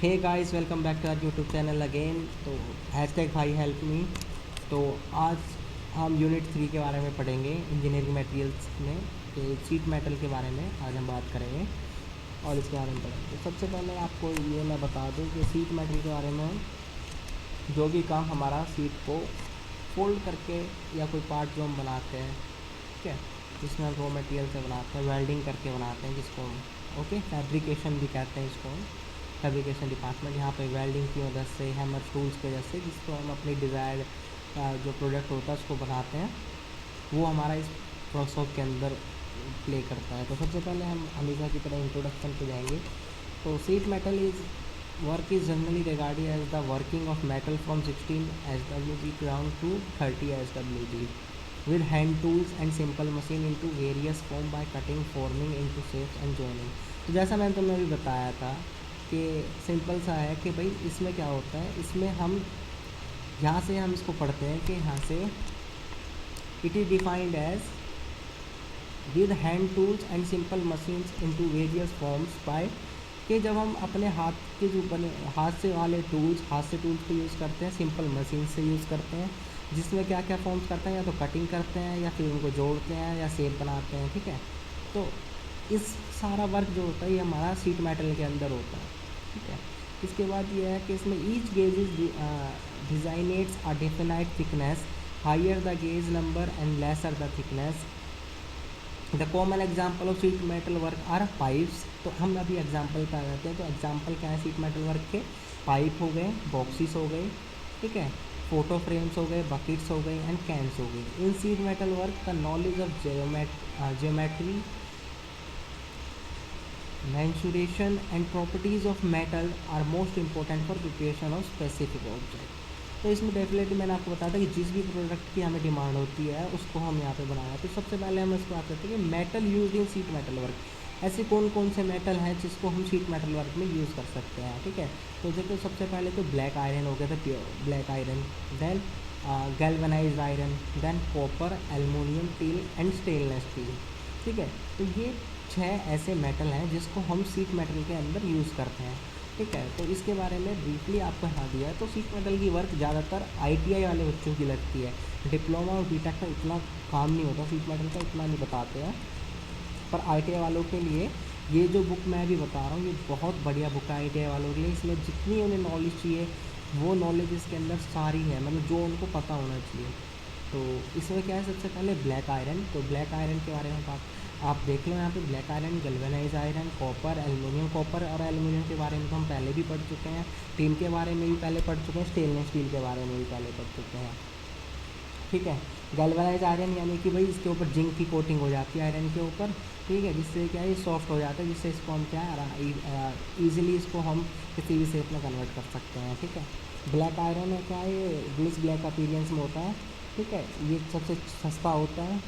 Hey guys, welcome back to our YouTube channel again. तो hashtag भाई help me. तो आज हम यूनिट 3 के बारे में पढ़ेंगे इंजीनियरिंग मटेरियल्स में। तो शीट मेटल के बारे में आज हम बात करेंगे और इसके बारे में पढ़ेंगे। तो सबसे पहले आपको ये मैं बता दूं कि शीट मेटल के बारे में जो भी काम हमारा शीट को फोल्ड करके या कोई पार्ट जो हम बनाते हैं, ठीक है, जिसमें हम रॉ मटेरियल से बनाते हैं, वेल्डिंग करके बनाते हैं, जिसको हम फैब्रिकेशन भी कहते हैं इसको, फैब्रिकेशन डिपार्टमेंट। यहाँ पे वेल्डिंग की मदद से, हैमर टूल्स की वजह से, जिसको हम अपनी डिज़ायर्ड जो प्रोडक्ट होता है उसको बनाते हैं, वो हमारा इस वर्कशॉप के अंदर प्ले करता है। तो सबसे पहले हम हमेशा की तरह इंट्रोडक्शन पे जाएंगे। तो sheet metal is work is generally regarded as the working of metal from 16 SWG ground to 30 SWG with hand tools and simple machine into various form by cutting, forming into shapes and joining। तो जैसा मैंने तुम्हें अभी बताया था कि simple सा है कि भाई इसमें क्या होता है, इसमें हम यहाँ से हम इसको पढ़ते हैं कि यहाँ से it is defined as with hand tools and simple machines into various forms by, कि जब हम अपने हाथ के जो बने हाथ से वाले टूल्स, हाथ से टूल्स को यूज़ करते हैं, सिंपल मशीन से यूज़ करते हैं, जिसमें क्या क्या फॉर्म्स करते हैं, या तो कटिंग करते हैं या फिर उनको जोड़ते हैं या शेप बनाते हैं, ठीक है। तो इस सारा वर्क जो होता है ये हमारा शीट मेटल के अंदर होता है, ठीक है। इसके बाद ये है कि इसमें each gauge is designates a definite thickness, higher the gauge number and lesser the thickness. The common example of sheet metal work are pipes. तो हम अभी एग्जाम्पल पे आ जाते हैं। तो एग्जाम्पल क्या है शीट मेटल वर्क के? पाइप हो गए, बॉक्सेस हो गए, ठीक है, फोटो फ्रेम्स हो गए, बकेट्स हो गए एंड कैन्स हो गई। In sheet metal work the knowledge of geometry, mensuration and properties of metal are most important for preparation of specific object। तो इसमें डेफिनेटली मैंने आपको बताया था कि जिस भी प्रोडक्ट की हमें डिमांड होती है उसको हम यहाँ पे बनाया। तो सबसे पहले हम इसको बात करते हैं कि metal use in sheet metal work, ऐसे कौन कौन से मेटल हैं जिसको हम शीट मेटल वर्क में यूज़ कर सकते हैं, ठीक है। तो देखो सबसे पहले तो ब्लैक आयरन हो गया था, pure black iron, then galvanized iron, then copper, aluminium, steel and stainless steel, ठीक है। तो ये 6 ऐसे मेटल हैं जिसको हम शीट मेटल के अंदर यूज़ करते हैं, ठीक है। तो इसके बारे में ब्रीफली आपको यहाँ दिया है। तो शीट मेटल की वर्क ज़्यादातर ITI वाले बच्चों की लगती है, डिप्लोमा और बीटेक का इतना काम नहीं होता शीट मेटल का, इतना नहीं बताते हैं। पर ITI वालों के लिए ये जो बुक मैं अभी बता रहा हूँ ये बहुत बढ़िया बुक है ITI वालों के लिए। इसमें जितनी उन्हें नॉलेज चाहिए वो नॉलेज इसके अंदर सारी है, मतलब जो उनको पता होना चाहिए। तो इसमें क्या है, सबसे पहले ब्लैक आयरन। तो ब्लैक आयरन के बारे में आप देख लो यहाँ पे, black iron, galvanized iron, copper, aluminium. Copper और एल्युमिनियम के बारे में तो हम पहले भी पढ़ चुके हैं, टीन के बारे में भी पहले पढ़ चुके हैं, स्टेनलेस स्टील के बारे में भी पहले पढ़ चुके हैं, ठीक है। गैल्वेनाइज्ड आयरन यानी कि भाई इसके ऊपर जिंक की कोटिंग हो जाती है आयरन के ऊपर, ठीक है, जिससे क्या है ये सॉफ्ट हो जाता है, जिससे इसको हम क्या है ईजिली इसको हम किसी भी शेप में कन्वर्ट कर सकते हैं, ठीक है। ब्लैक आयरन है क्या है, ये ब्लिच ब्लैक अपीरियंस में होता है, ठीक है, ये सबसे सस्ता होता है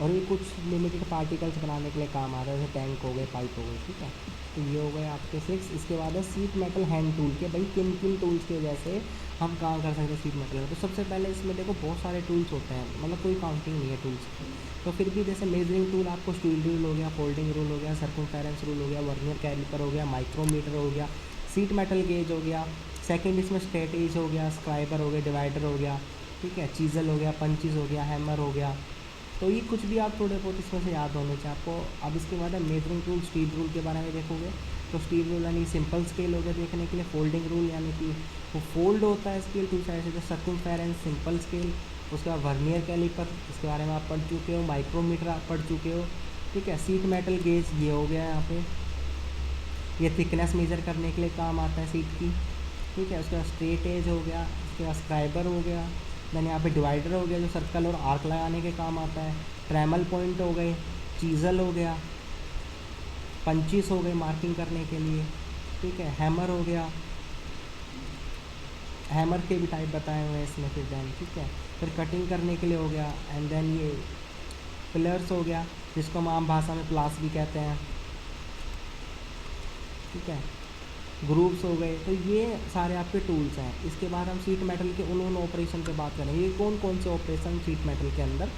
और ये कुछ लिमिटेड पार्टिकल्स बनाने के लिए काम आता है, जैसे टैंक हो गए, पाइप हो गए, ठीक है। तो ये हो गए आपके 6। इसके बाद है शीट मेटल हैंड टूल के, भाई किन किन टूल्स की वजह से हम काम कर सकते हैं शीट मेटल में। तो सबसे पहले इसमें देखो बहुत सारे टूल्स होते हैं, मतलब कोई काउंटिंग नहीं है टूल्स की। तो फिर भी जैसे मेजरिंग टूल आपको स्टील रूल हो गया, फोल्डिंग रूल हो गया, सर्कमफेरेंस रूल हो गया, वर्नियर कैलिपर हो गया, माइक्रोमीटर हो गया, शीट मेटल गेज हो गया, सेकेंड इसमें स्ट्रेटेज हो गया, स्क्राइबर हो गया, डिवाइडर हो गया, ठीक है, चीजल हो गया, पंचिज हो गया, हैमर हो गया। तो ये कुछ भी आप थोड़े बहुत इसमें से याद होने चाहिए आपको। अब इसके बाद है मेजरिंग टूल, स्टील रूल के बारे में देखोगे तो स्टील रूल यानी सिंपल स्केल हो गया देखने के लिए, फोल्डिंग रूल यानी कि वो फोल्ड होता है स्केल टू साइड से, जो सर्कमफेरेंस सिंपल स्केल, उसके बाद वर्नियर कैलिपर, इसके बारे में आप पढ़ चुके हो, माइक्रोमीटर आप पढ़ चुके हो, ठीक है। शीट मेटल गेज ये हो गया यहाँ पे, ये थिकनेस मेजर करने के लिए काम आता है सीट की, ठीक है। उसके बाद स्ट्रेट एज हो गया, उसके बाद स्क्राइबर हो गया, देन यहाँ पे डिवाइडर हो गया जो सर्कल और आर्क लगाने के काम आता है, ट्रेमल पॉइंट हो गए, चीज़ल हो गया, पंचिस हो गए मार्किंग करने के लिए, ठीक है, हैमर हो गया, हैमर के भी टाइप बताए हुए हैं इसमें, फिर देन ठीक है, फिर कटिंग करने के लिए हो गया, एंड देन ये पिलर्स हो गया जिसको हम आम भाषा में प्लास भी कहते हैं, ठीक है, ग्रुप्स हो गए। तो ये सारे आपके टूल्स हैं। इसके बाद हम शीट मेटल के उन ऑपरेशन पे बात करेंगे, ये कौन कौन से ऑपरेशन शीट मेटल के अंदर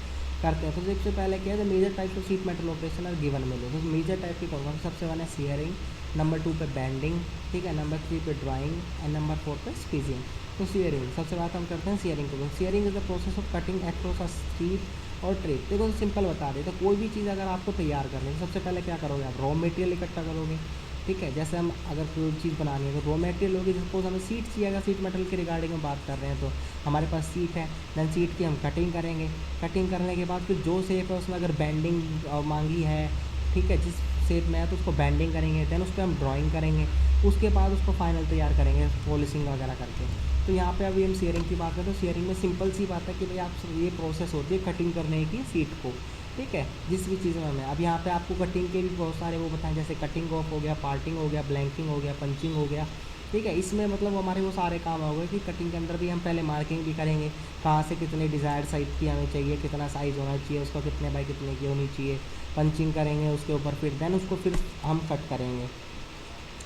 करते हैं। तो सबसे पहले क्या है, major type of sheet metal operation are given में लो। तो मेजर टाइप की कौन कौन, सबसे पहले शेयरिंग, नंबर 2 पे बैंडिंग, ठीक है, नंबर 3 पे ड्राइंग एंड नंबर 4 पे स्क्वीजिंग। तो सियरिंग, सबसे बात हम करते हैं सियरिंग को। Shearing is the process of cutting across a sheet और ट्रे। देखो तो सिंपल बता दें, तो कोई भी चीज़ अगर आपको तैयार करनी है, सबसे पहले क्या करोगे आप, रॉ मटेरियल इकट्ठा करोगे, ठीक है। जैसे हम अगर कोई चीज़ बनानी है तो रॉ मटेरियल होगी, सपोज हमें सीट चाहिए, अगर सीट मेटल के रिगार्डिंग में बात कर रहे हैं तो हमारे पास सीट है, देन सीट की हम कटिंग करेंगे। कटिंग करने के बाद फिर जो शेप है उसमें अगर बैंडिंग मांगी है, ठीक है, जिस शेप में है तो उसको बैंडिंग करेंगे, देन उस पर हम ड्राइंग करेंगे, उसके बाद उसको फाइनल तैयार करेंगे पॉलिशिंग वगैरह करके। तो यहाँ पे अभी हम शेयरिंग की बात करें तो शेयरिंग में सिंपल सी बात है कि भाई आप ये प्रोसेस होती है कटिंग करने की सीट को, ठीक है, जिस भी चीज़ में हमें। अब यहाँ पे आपको कटिंग के भी बहुत सारे वो बताएं, जैसे कटिंग ऑफ हो गया, पार्टिंग हो गया, ब्लैंकिंग हो गया, पंचिंग हो गया, ठीक है। इसमें मतलब हमारे वो सारे काम हो गए कि कटिंग के अंदर भी हम पहले मार्किंग भी करेंगे, कहाँ से कितने डिज़ायर्ड साइज़ की हमें चाहिए, कितना साइज़ होना चाहिए उसका, कितने बाई कितने की होनी चाहिए, पंचिंग करेंगे उसके ऊपर, फिर देन उसको फिर हम कट करेंगे,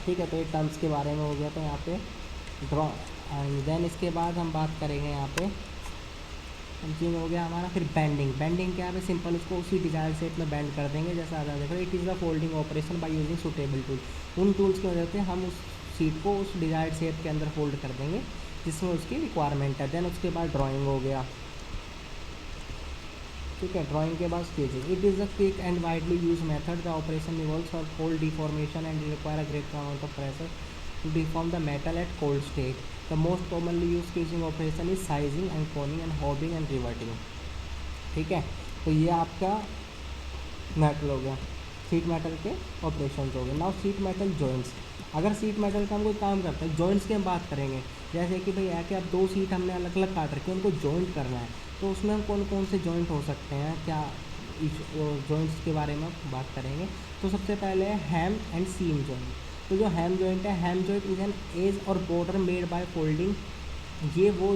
ठीक है। तो ये टर्म्स के बारे में हो गया। तो यहाँ पे ड्रॉ एंड देन इसके बाद हम बात करेंगे यहाँ पे पंचिंग हो गया हमारा। फिर बैंडिंग, बैंडिंग क्या है, सिंपल उसको उसी डिजायर शेप में बैंड कर देंगे जैसा आता है। देखो it is the folding operation by using suitable tool. उन टूल्स की वजह से हम उस शीट को उस डिजायर्ड शेप के अंदर फोल्ड कर देंगे जिसमें उसकी रिक्वायरमेंट है। देन उसके बाद ड्राइंग हो गया, ठीक है। ड्राइंग के बाद sketching, it is a quick and widely use method. The operation involves for fold deformation and require a great amount of pressure to deform the metal at cold state. The most commonly used sketching operation is sizing and coning and hobbing and riveting, ठीक है। तो ये आपका metal हो गया, seat metal के operation हो गए। नाउ सीट मेटल जॉइंट्स, अगर सीट मेटल का हम कोई काम करते हैं, जॉइंट्स की हम बात करेंगे, जैसे कि भाई है कि अब दो सीट हमने अलग अलग काट रखी है, उनको जॉइंट करना है, तो उसमें हम कौन कौन से जॉइंट हो सकते हैं, क्या जॉइंट्स के बारे में बात करेंगे। तो सबसे पहले है हैम एंड सीम जॉइंट। तो जो हैम जॉइंट है, हैम जॉइंट इज एन एज और बॉर्डर मेड बाय फोल्डिंग। ये वो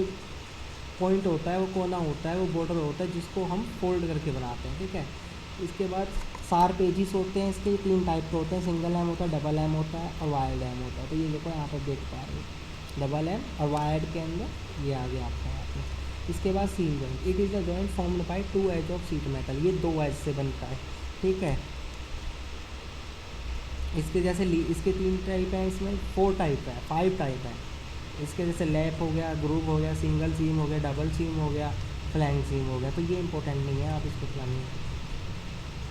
पॉइंट होता है, वो कोना होता है, वो बॉर्डर होता है जिसको हम फोल्ड करके बनाते हैं, ठीक है। इसके बाद शार्प एजिस होते हैं, इसके 3 टाइप के होते हैं, सिंगल हैम होता है, डबल हैम होता है और वायर्ड हैम होता है। तो ये देखो यहाँ पर देख पा रहे हो, डबल हैम और वायर्ड के अंदर ये आ गया आपका यहाँ पे। इसके बाद seam joint, it is the joint formed by 2 edge of sheet metal. ये 2 एज से बनता है, ठीक है। इसके जैसे इसके 3 टाइप हैं, इसमें 4 टाइप है, 5 टाइप है। इसके जैसे लैप हो गया, ग्रूव हो गया, सिंगल सीम हो गया, डबल सीम हो गया, फ्लैंक सीम हो गया। तो ये इंपॉर्टेंट नहीं है, आप इसको प्लानिंग,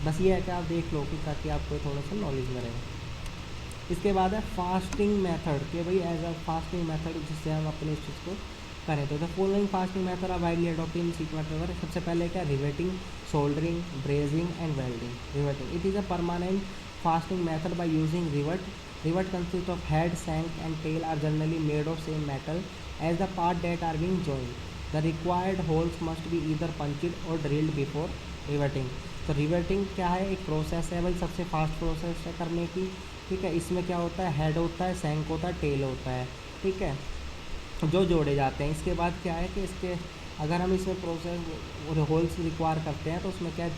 बस ये है कि आप देख लो कि ताकि आपको थोड़ा सा नॉलेज में रहे। इसके बाद है फास्टिंग मेथड, कि भाई एज अ फास्टिंग मेथड जिससे हम अपने इस चीज़ को करें। तो the following fastening method are widely adopted in sheet metal. सबसे पहले क्या, riveting, soldering, brazing and welding. Riveting, it is a permanent fastening method by using rivet. Rivet consists of head, shank and tail are generally made of same metal as the part that are being joined. The required holes must be either punched or drilled before riveting. तो riveting क्या है, एक process है भाई, सबसे fast process है करने की, ठीक है। इसमें क्या होता है, हेड होता है, सैंक होता है, टेल होता है, ठीक है, जो जोड़े जाते हैं। इसके बाद क्या है कि इसके अगर हम इसमें प्रोसेस होल्स रिक्वायर करते हैं तो उसमें क्या है,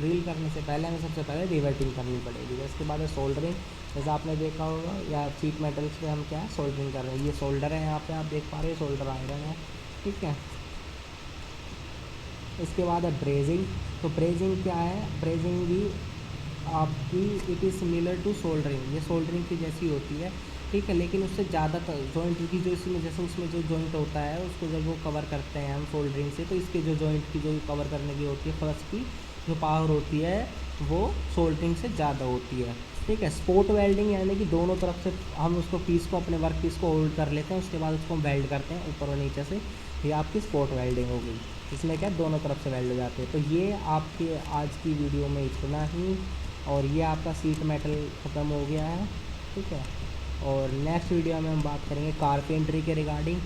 ड्रिल करने से पहले हमें सबसे पहले रिवेटिंग करनी पड़ेगी। इसके बाद है सोल्डरिंग, जैसे आपने देखा होगा या सीट मेटल्स पे हम क्या है, सोल्डरिंग कर रहे हैं। ये सोल्डर है, यहाँ पे आप देख पा रहे हैं, सोल्डर आयरन है, ठीक है। इसके बाद है ब्रेजिंग। तो ब्रेजिंग क्या है, ब्रेजिंग भी आपकी it is similar to soldering, ये सोल्डरिंग की जैसी होती है, ठीक है, लेकिन उससे ज़्यादातर जॉइंट की जो इसमें जैसे उसमें जो जॉइंट होता है उसको जब वो कवर करते हैं हम सोल्डरिंग से, तो इसके जो जॉइंट की जो कवर करने की होती है, फर्स्ट की जो पावर होती है वो सोल्डरिंग से ज़्यादा होती है, ठीक है। स्पॉट वेल्डिंग यानी कि दोनों तरफ से हम उसको पीस को, अपने वर्क पीस को होल्ड कर लेते हैं, उसके बाद उसको हम वेल्ड करते हैं ऊपर और नीचे से, ये आपकी स्पॉट वेल्डिंग हो गई। इसमें क्या दोनों तरफ से वेल्ड हो जाते हैं। तो ये आपके आज की वीडियो में इतना ही, और ये आपका सीट मेटल ख़त्म हो गया है, ठीक है। और नेक्स्ट वीडियो में हम बात करेंगे कारपेंट्री के रिगार्डिंग,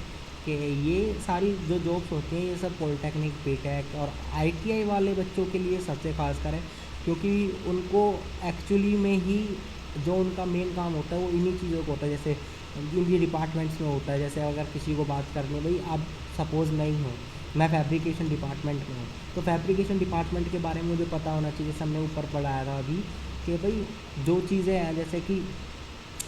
कि ये सारी जो जॉब्स होती हैं ये सब पॉलिटेक्निक, बीटेक और आईटीआई वाले बच्चों के लिए सबसे खास कर है, क्योंकि उनको एक्चुअली में ही जो उनका मेन काम होता है वो इन्हीं चीज़ों को होता है, जैसे इनकी डिपार्टमेंट्स में होता है। जैसे अगर किसी को बात करनी है, भाई आप सपोज़ नहीं हो, मैं फैब्रिकेशन डिपार्टमेंट में हूँ, तो फैब्रिकेशन डिपार्टमेंट के बारे में मुझे पता होना चाहिए, जैसे हमने ऊपर पढ़ाया था अभी, कि भाई जो चीज़ें हैं जैसे कि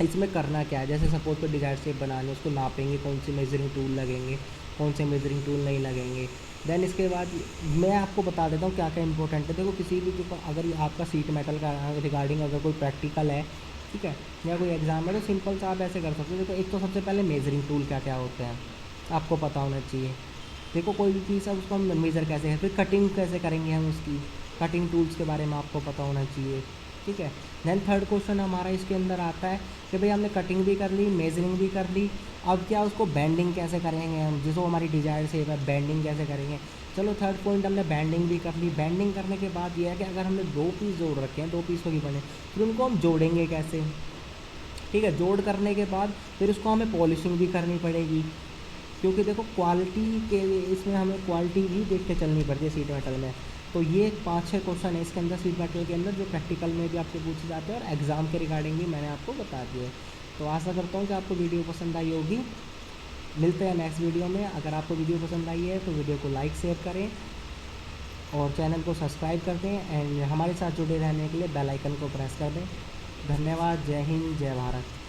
इसमें करना क्या है, जैसे सपोज कोई डिज़ायर शेप बनाने, उसको नापेंगे, कौन से मेजरिंग टूल लगेंगे, कौन से मेजरिंग टूल नहीं लगेंगे। देन इसके बाद मैं आपको बता देता हूँ क्या क्या इंपॉर्टेंट है। देखो किसी भी अगर आपका सीट मेटल का रिगार्डिंग अगर कोई प्रैक्टिकल है, ठीक है, या कोई एग्ज़ाम है तो सिंपल सा आप ऐसे कर सकते हो। देखो एक तो सबसे पहले मेजरिंग टूल क्या क्या होते हैं आपको पता होना चाहिए। देखो कोई भी चीज़ है उसको हम मेज़र कैसे हैं, फिर कटिंग कैसे करेंगे हम उसकी, कटिंग टूल्स के बारे में आपको पता होना चाहिए। ठीक है, देन थर्ड क्वेश्चन हमारा इसके अंदर आता है कि भाई हमने कटिंग भी कर ली, मेजरिंग भी कर ली, अब क्या उसको बैंडिंग कैसे करेंगे हम, जिसको हमारी डिजायर शेप है बैंडिंग कैसे करेंगे। चलो थर्ड पॉइंट हमने बैंडिंग भी कर ली। बैंडिंग करने के बाद ये है कि अगर हमने दो पीस जोड़ रखे हैं, दो पीस को ही बने, फिर उनको हम जोड़ेंगे कैसे। ठीक है, जोड़ करने के बाद फिर उसको हमें पॉलिशिंग भी करनी पड़ेगी, क्योंकि देखो क्वालिटी के इसमें हमें क्वालिटी भी देख के चलनी पड़ती है शीट मेटल में। तो ये 5-6 क्वेश्चन है इसके अंदर शीट मेटल के अंदर, जो प्रैक्टिकल में भी आपसे पूछे जाते हैं और एग्ज़ाम के रिगार्डिंग भी मैंने आपको बता दिया है। तो आशा करता हूँ कि आपको वीडियो पसंद आई होगी। मिलते हैं नेक्स्ट वीडियो में। अगर आपको वीडियो पसंद आई है तो वीडियो को लाइक शेयर करें और चैनल को सब्सक्राइब कर दें, एंड हमारे साथ जुड़े रहने के लिए बेल आइकन को प्रेस कर दें। धन्यवाद। जय हिंद, जय भारत।